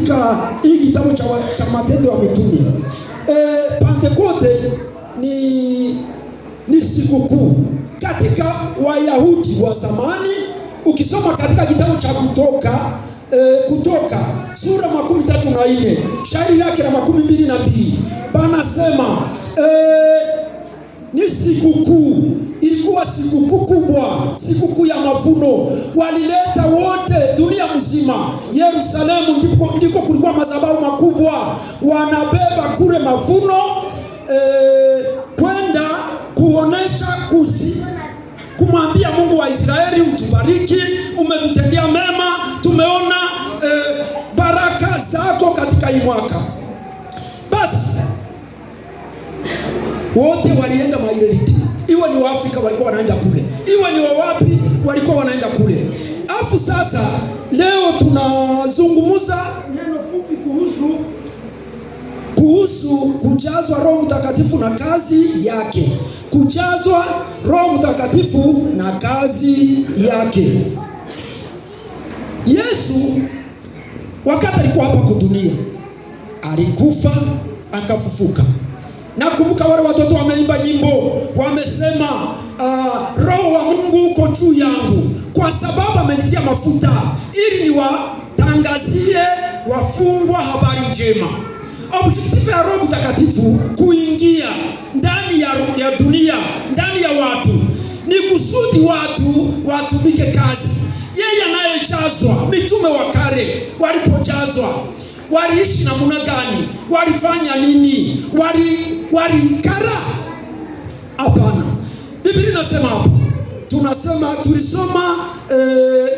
katika hii kitabu cha Matendo ya Mitume. Pentekoste ni sikukuu katika Wayahudi wa zamani. Ukisoma katika kitabu cha Kutoka sura 34 shairi lake la 22 panasema ni sikukuu, ilikuwa sikukuu kubwa, sikukuu ya mavuno. Walileta wote dunia mzima, Yerusalemu ndiko kulikuwa madhabahu makubwa, wanabeba kule mavuno kwenda kuonesha kumwambia Mungu wa Israeli, utubariki, umetutendea mema, tumeona baraka zako katika hii mwaka. Basi wote walienda maileliti, iwe ni Waafrika walikuwa wanaenda kule, iwe ni wawapi walikuwa wanaenda kule. Afu sasa leo tunazungumza neno fupi kuhusu kujazwa Roho Mtakatifu na kazi yake. Kujazwa Roho Mtakatifu na kazi yake. Yesu wakati alikuwa hapa kwa dunia, alikufa akafufuka. Nakumbuka wale watoto wameimba nyimbo, wamesema Roho wa Mungu uko juu yangu kwa sababu amenitia mafuta ili niwatangazie wafungwa habari njema. Objective ya Roho Mtakatifu kuingia ndani ya dunia, ndani ya watu, ni kusudi watu watumike kazi. Yeye anayejazwa, mitume wa kale walipojazwa waliishi namna gani? Walifanya nini? Walikara? Hapana. Biblia inasema hapo. Tulisoma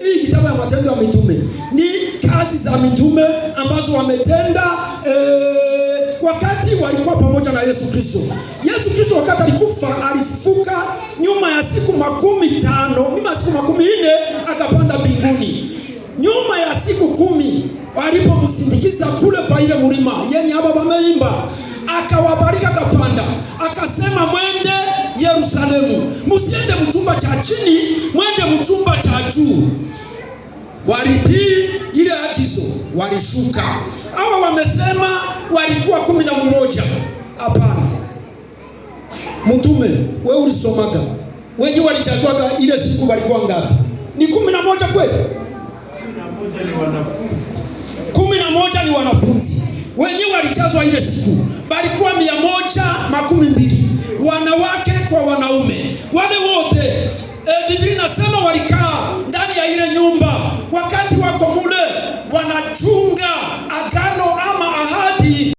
hii kitabu ya Matendo ya Mitume. Ni kazi za mitume ambazo wametenda wakati walikuwa pamoja na Yesu Kristo. Yesu Kristo wakati alikufa, alifufuka nyuma ya siku 15, nyuma ya siku 14 akapanda mbinguni. Nyuma ya siku 10 walipomsindikiza kule kwa ile mlima yenye hapa wameimba, akawabariki, akapanda, akasema mwende Yerusalemu, msiende mchumba cha chini, mwende mchumba cha juu. Walitii ile agizo, walishuka. Hawa wamesema walikuwa 11. Hapana. Mtume, wewe ulisomaga, wengi walijazwaga ile siku walikuwa ngapi? Ni 11 kweli? 11 ni wanafunzi. Wenyewe walijazwa ile siku walikuwa 112, wanawake kwa wanaume. Wale wote Biblia inasema walikaa ndani ya ile nyumba, wakati wako mule wanachunga agano ama ahadi